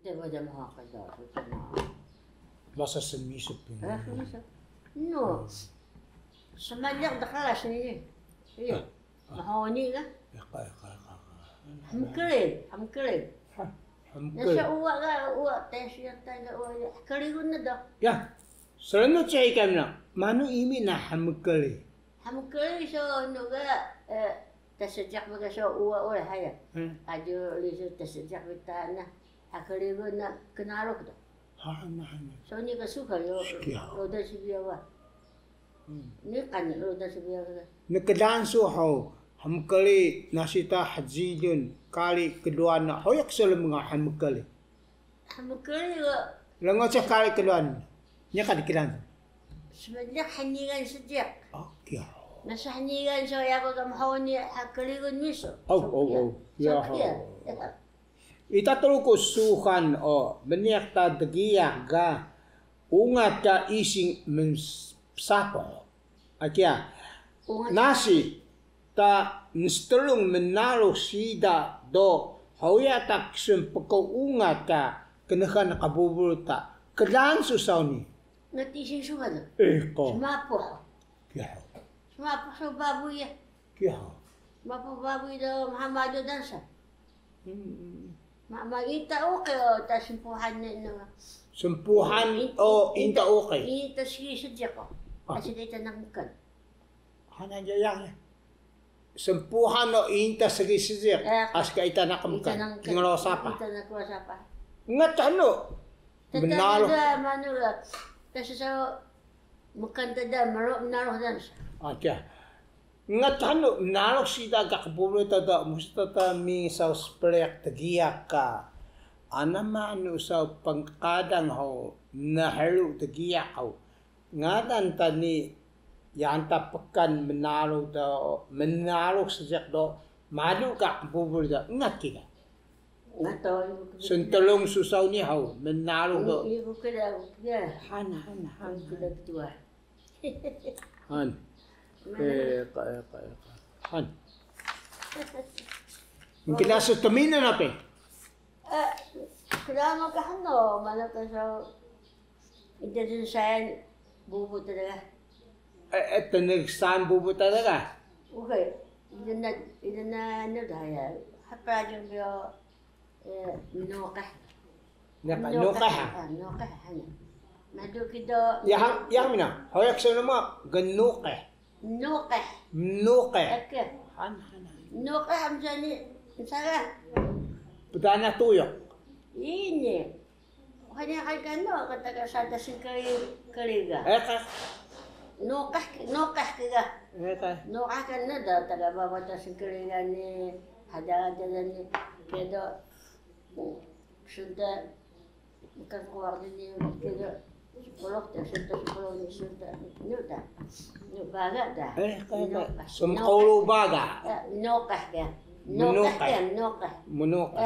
Kita baca mahal dah, Masa semisuk pun. No. Semanjang dah kelas ni. Iya. Mahal ni kan? Ya, Hamkele. Nasa uak kan, uak tes yang tanya uak. Keligun na dah. Ya, selalu cakap kami mana ini nak hamkele. Hamkele so nuga tersejak bagai so uak oleh haya. Ajo lisu tersejak betana. Keligun na kenaluk dah. Hana. So ni kesuka yo. Roda sibiawa. Ni kan roda sibiawa. Nakadan so how hamkele nasita hajijun kali kedua nak hoyak selalu menga hamkele. Hamkele yo. Lengo cak kali kedua nya kad kiran. Sebenarnya hanigan sejak. Okey. Nasa hanigan so ya ko kamhawni keligun miso. Oh. Ya. Ita terus suhan meniak ta degiak ga ungat ta ising mensapo. Akia nasi ta nstelung menalo sida do hoya tak sempeko ungat ta kenakan kabubul ta kedan susau ni. Nati suka dah. Ko. Semapo. Kia. Semapo so babu ya. Kia. Semapo babu dah Muhammad dansa. Mak kita okey tak sempuhan ni. Sempuhan inta okay. Ini segi sejak ko. Kasi kita nangkan. Hana jayang. Sempuhan inta segi sejak aska ita nakamkan. Ngalo sapa. Kita nak kuasa apa? Ngat ano. Menalo. Tetapi mana lah. Kasi sa makan tada menaro dansa. Aja. Ngat ano nalok sida ka kabubul tada mustata mi sa sprek tagiya ka. Anama ano sa pangkadang ho nahalu tagiya ho. Ngadan tani yanta pekan menalok sejak do madu ka kabubul da ngat kita. Sentelung susau ni ho menalok do. Ibu kena Han. kena tua. Han. Han. Mungkin nasa tamina na pe. Kailangan ka hano, mana ka sa ito din sa bubo talaga. Ito nagsan bubo talaga. Okay, ito na ano dahil hapa yung bio noka. Noka ha. Noka hana. Madu kido. Yang mina, hoyak sa nama ganuke. Noka. Okay. Han. Noka hamsa ni sara. Putana tuyok. Ini. Kanya kano kataga sa si kaliga. Eka. Noka kiga. Noka kana da taga baba ta si kaliga ni hada ni kedo sudah bukan keluarga ni kedo psikolog ni sudah nuda. Baga dah. Sumkolo baga. Nokah ya. Munoka.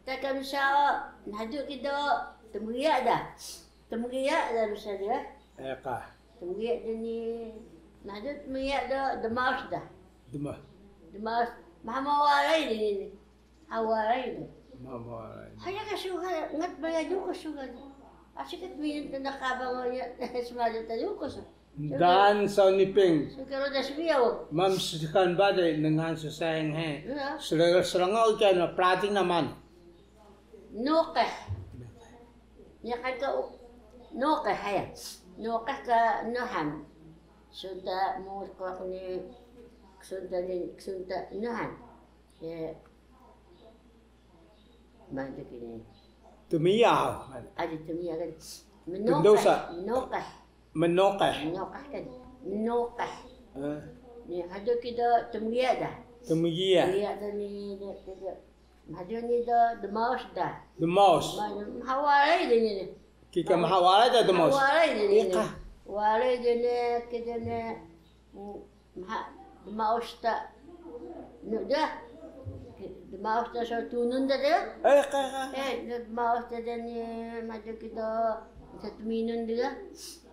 Tak bisa nadu kita temuria dah. Temuria dah bisa dia. Eka. Temuria ni nadu temuria dah demas dah. Demas. Mama warai ni. Awarai ni. Mama warai. Hanya kasuka ngat bayadu kasuka. Asyik minit na nakabang semada tayo ko sa. Dan sa niping. Siguro na sibiyaw. Mam sikan badai dengan susahing he. Serangaw ka na prating naman. Nokah. Ya kan ka nokah haya. Nokah ka nohan. Sunda mo ko ni sunda nohan. Ya. Mandi kini. Tumiyaw. Ada tumiyaw kan. Menokah kan. Menokah. Ni ada kita tumiyaw dah. Tumiyaw. Tumiyaw dah ni kita. Ada ni dah the mouse dah. The mouse. Hawalay din ni. Kika mahawalay dah the mouse. Hawalay din ni. Hawalay din ni kita ni. The mouse dah. No dah. The mouse dah so tunun dah dia. The mouse dah ni macam kita satu minun dia.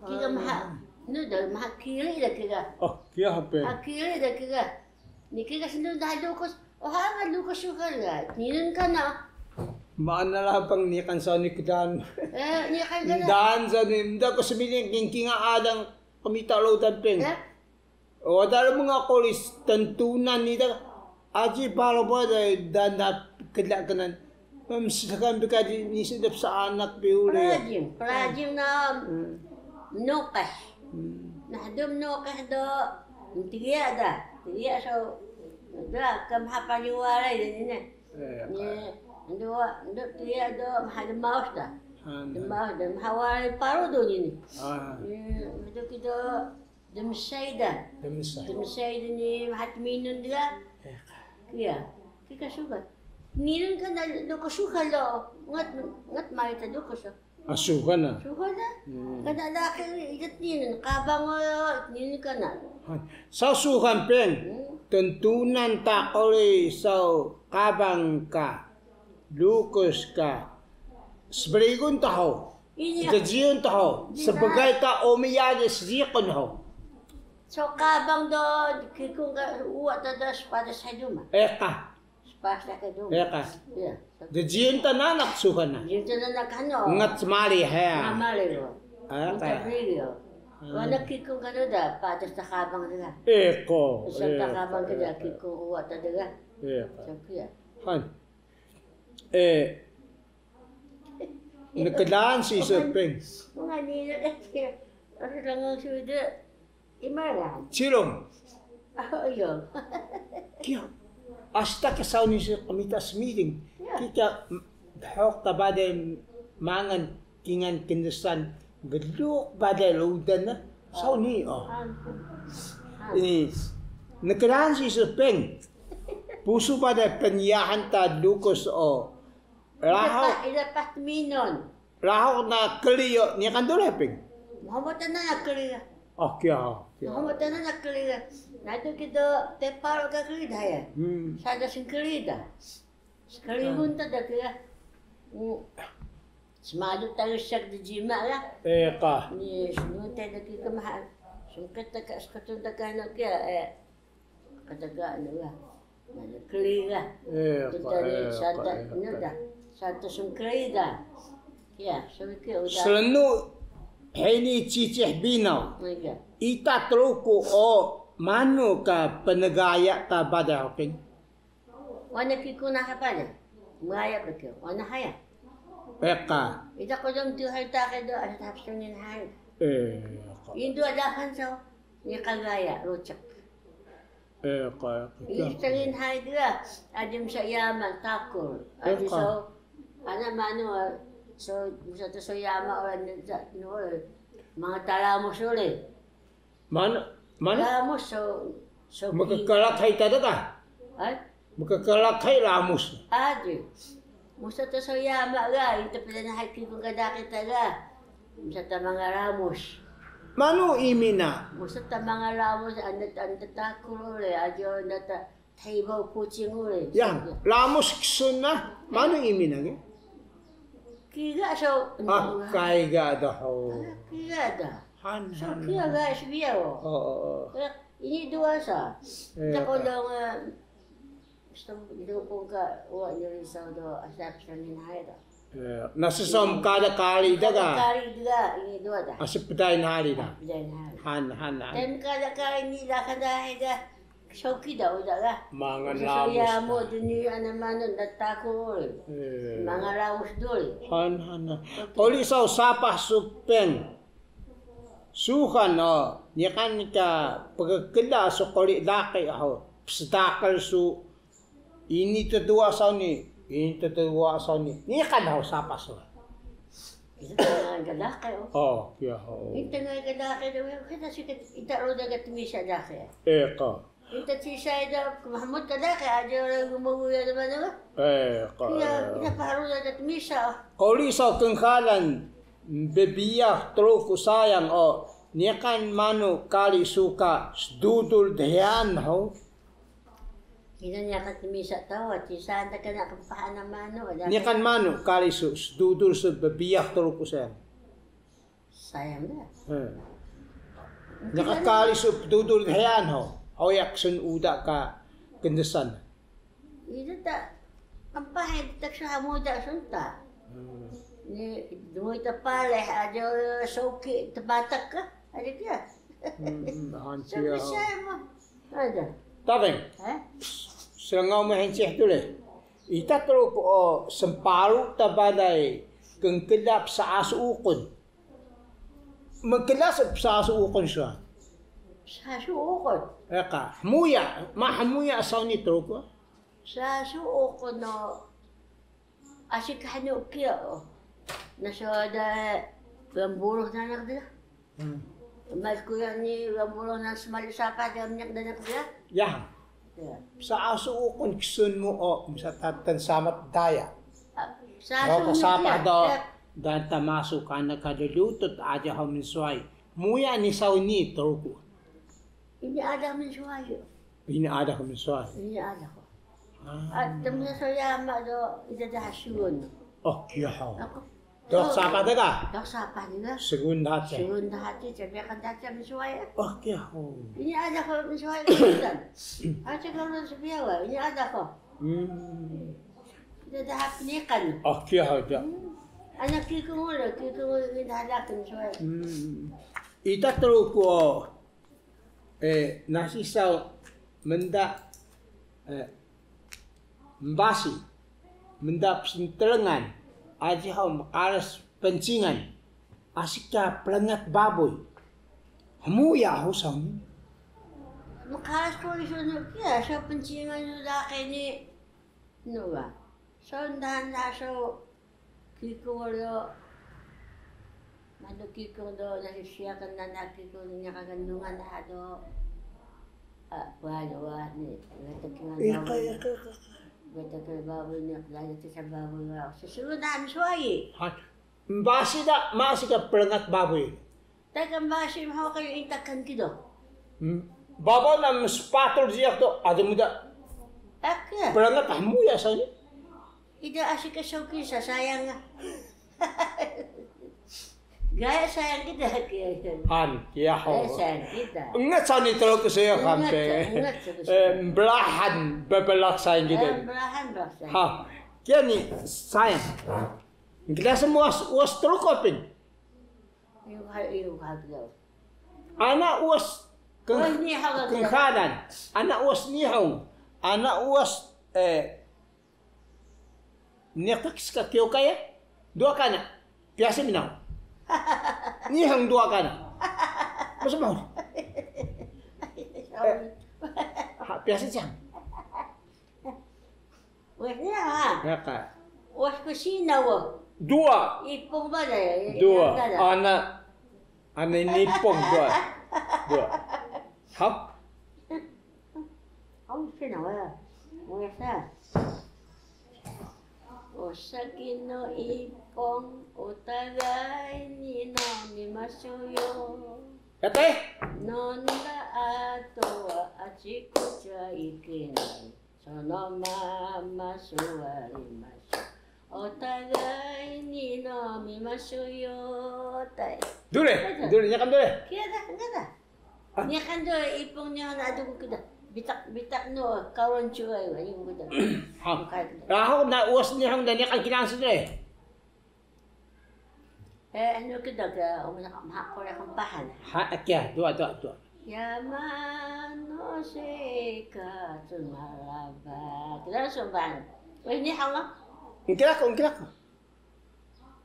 Kita no dah kiri dah kita. Oh, kia apa? Kiri dah kita. Ni kita sendiri dah ada kos. Oh, hanga luka suka lah. Ninun ka na. Maana pang ni kan sa ni kedan. Ni kan gana. Dan sa ni nda ko sabiling king adang kamita lo tampeng. O dalo mga kolis tentunan ni da aji balo ba dan na kedla kanan. Silakan bikaji ni sedap sa anak biuli. Prajim na nokah. Nahdum nokah do tiga dah. Tiga so dah kam hapa juara ini. Dua tiga do mahal maus dah. Maus dah mahal paru do ini. Itu kita demsayda. Demsayda ni mahat minun dia. Ya, kita suka. Minun kan do ko suka lo. Ngat mai ta do ko so. Asukan na. Suka na. Kada laki ikat minun kabang minun kana. Sa sukan pen. Tentunan tak oleh sa kabang ka. Lukus ka. Seberigun tahu. Kejian tahu. Sebagai ta omiyagi sejikon ho. So kabang do kikung ka uwat tadas pada sa duma. Eka. Pas na ka duma. Eka. Ya. Kejian ta nanak sukan na. Jinta na nakano. Ngat semari ha. Mamali ro. Eka. Wala kikung ka do da pada sa kabang nila. Eko. Sa kabang ka kikung uwat tadaga. Eka. So kaya. Han. Nagkadaan si Isapeng. Mga nila kaya. Ano lang ang suda. Imaran. Silong. Ayun. Kaya, hasta kasaw ni sa kamitas meeting. Kaya, hawak ta ba din mangan kingan kindusan. Gadluk ba din ludan na. Saw ni, oh. Nagkadaan si Isapeng. Puso pa din panyahan ta lukos, oh. Ilapat minon. Rahaw na kaliyo niya kanduleping. Muhammad na nakaliya. Oh, kaya. Muhammad na nakaliya. Nato kita teparo ka kalida ya. Sada sing kalida. Sekalihun ta da kaya. Semadu tayo siya di jima lah. Eka. Ni sunod tayo kita mahal. Sungkat ta ka skatun ta ka na kaya kataga ano lah. Kalida. Kita ni sada ano da. Sada sing kalida. Ya, sabi ko udah. Selenu ini cicih binau. Ita truko o mano ka penegaya ta bada hoping. Wana kiko na kapala. Maya ba ko? Wana haya. Eka. Ita ko dong tuhay ta ka do at tapos nin hay. Indo adahan so ni kagaya rocak. Eka. Istangin hay dia. Adim sa yaman takol. Adi so ana mano so sa to so yama or no mga talamos ulit. Mana? Talamos so Magkakalakhay talaga. Ay? Magkakalakhay ramos. Adi. Musta to so yama ga, ito pala na haki kung kadaki taga. Musta ta mga ramos. Mano imina? Musta ta mga ramos, andat takul ulit. Adyo nata taibaw puching ulit. Yang, ramos ksun na. Mano imina ge? Kiga so. Kaiga daw. Kiga da. Han. So kiga ga siya o. Oo. Ini dua sa. Ito ko lang gusto po ka uwa niyo rin sa do asap sa ninhay da. Nasisom kada kali daga. Kari daga ini dua da. Asip peday nahari da. Peday nahari. Han. Tem kada kari ni da kada da. Shoki daw daga. Mangan Sa ramos. soya mo duni anaman natako. Mga ramos dul. Han. Oli sa usapah supeng. Sukan o. Yakan ka pagkakila so koli laki ako. Pstakal su. Ini tadua sa ni. Ini tadua sa ni. Yakan ako usapah so. Ito nga gadake o. Oh, yeah. Ito nga gadake daw. Kita sikat itaro daga tumisa dake. Eka. Ito siya daw Mahmud kadake adyo lang gumuguya naman naman. Eka. Kaya paro daga tumisa. Koli sa kengkalan. Bebiyak truko sayang o. Niyakan mano kali suka dudul dayan ho. Ina niya ka tumisa tao at isa ka na kampahan naman no. Niyakan mano kali dudul sa bebiyak truko sayang. Sayang na. Nakakali dudul dayan ho. Hoyak sun uda ka kendesan. Ito ta. Ang pahit, taksa mo da sunta. Ni, dumoy tapaleh, ada soki, tabatak ka. Ada ka? Soki siya mo. Ada. Tabeng, serangau mahincih tu le. Ita terus ko semparu tabadai kengkelap sa asu ukon. Magkelas sa asu ukon siya. Sa suukon. Eka, muya, mahamuya asaw ni terus ko. Sa suukon no, asik hanu kia o. Nasa da rambulo na nakda. Mas kuya ni rambulo na smalisapa da minyak da nakda. Ya. Sa asu ukon kisun mo o sa tatan samat daya. Sa kasapa do dan tamasuk kana kadulutot aja hamin suai. Muya ni saw ni terus ko. Ini ada mensuayo. Ini ada hamin suai. Ini ada ko. At temen saya mak do ida dah hasyun. Oh, kia hao. Ako. Dok sapa daga? Dok sapa juga. Segunda hati. Segunda hati jadi akan datang mensuayo. Oh, kia hao. Ini ada ko mensuayo kan. Aja kalau sebiawa, ini ada ko. Ida dah hapnikan. Oh, kia hao ja. Anak kiko mula ini dah ada mensuayo. Ita terus ko nasi saw menda mbasi menda pentelengan aja hau makaras pencingan asik ka pelengat baboy hamu ya hau sam Makalas ko rin siya sa pencingan yung laki ni Noah. So, dahan na so kiko wala mano kiko do nasisiya ka na nakiko niya kagandungan na do wala ni natakingan Bata ka baboy niya lalo sa baboy nga susunod na suwayi mbasi da masih ka pelengat baboy tagang basim ho kayo intakan kido baboy na sepatol siya to ada muda Aka pelengat hamu ya sanya ida asik kasawki sa sayang nga Gaya sayang kita kaya. Han, kia ho. Sayang kita. Ingat sani terus ke saya kampe. Belahan bebelak sayang kita. Belahan sayang. Ha, kia ni sayang. Kita semua uas terus kopin. Yung haglaw. Anak uas kengkanan. Anak uas nihau. Anak uas nekaks ka kyo kaya. Dua kana. Biasa minau. Ni hang dua kan? Masa mau? Biasa jam. Wes niya ha? Ya kak. Wes kusina wo. Dua. Ipong ba na? Dua. Anak nipong dua. Dua. Hap? Ang sinawa. Wes ha? Osaki no ipong otagay ni namimasuyo. Kate? Nonda ato wa achikucha ikenai. Sono mama suwarimasu. Otagay ni namimasuyo. Tai. Dule, nyakan dule. Kaya dah. Nyakan dule ipong niya na adugo kita. Bitak no kawan cuy yung budak. Raho na uwas ni hang dani kan kinasa dre. Ano kita ka umana ko na kampahan. Ha kya dua. Yamano se ka tumalaba. Kita soban. Wei ni hang lah. Ungkira ko.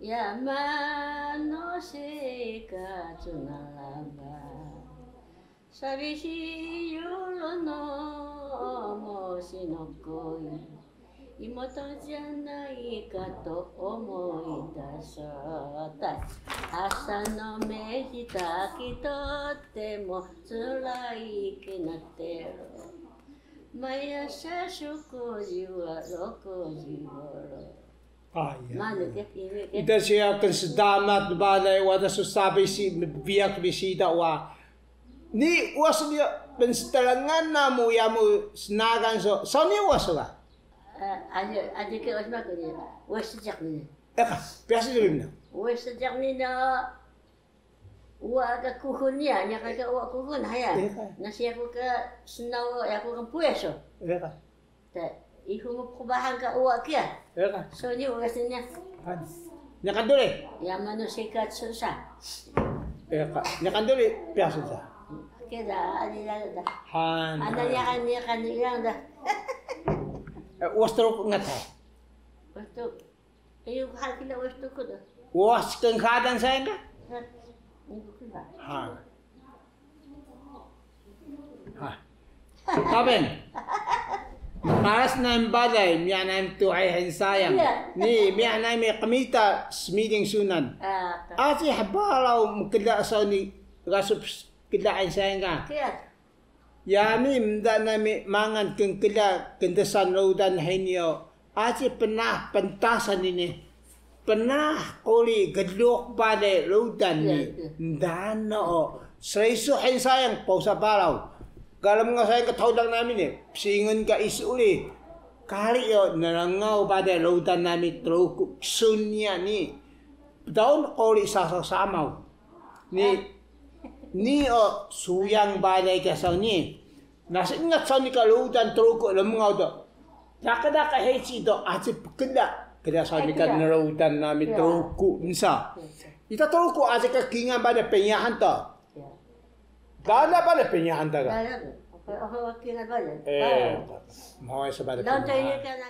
Yamano se ka tumalaba. Sabi si yolo no omoshi no koi imoto janai ka to omoi dasatai asa no me hitaki tottemo tsurai ke natteru mayasa shukoji wa rokoji woro Mano ke ini ke Ida siya kan sedamat balai wada susabi si biak bisida wa ni uas dia penstelangan namu ya mu senagan so ni uas lah. Ada ke uas mak ni. Uas sejak ni. Biasa dia bina. Uas sejak ni na. Uas ke kuhun ni, nya ke uas kuhun haya. Nasi aku ke senau aku kan puas so. Ihu mo kubahan ka uwa kya. Eka. So ni ugas niya. Nakanduli. Yaman no sikat susa. Eka. Nakanduli. Piyaso sa. Kaya alila da. Han. Ananya kanilang da. Wastro nga tayo. Wasto. Ayun hakila wasto ko da. Was kang kadan sa nga? Hindi ko ba? Han. Ha. Kaben. Paras na yung balay, miya na yung tuhay hensayang. Ni, miya na yung kamita, smiding sunan. Asi habalaw mukila sa ni rasup kila hensayang ka. Kaya? Yami, mda na mi mangan keng kila kendesan laudan henyo. Asi penah pentasan ini. Penah kuli gedlok balay laudan ni. Mda na o. Saiso hensayang pausa balaw. Kalau mga sayang katawag namin singon ka isuli. Kali yo narangaw pada lautan namin truk sunya ni. Daun koli sasamaw. Ni o suyang balay kasaw ni. Nasa ingat sa ni kalautan truk lamungaw do. Dakada ka heci do ati pekeda. Kada sa ni ka narautan namin truk nsa. Ita truk ati ka kingan pada penyahan to. Dala pala pinyahan taga. Dala. Ako kina ba yan? Mau sa bala. Doon tayo ka na.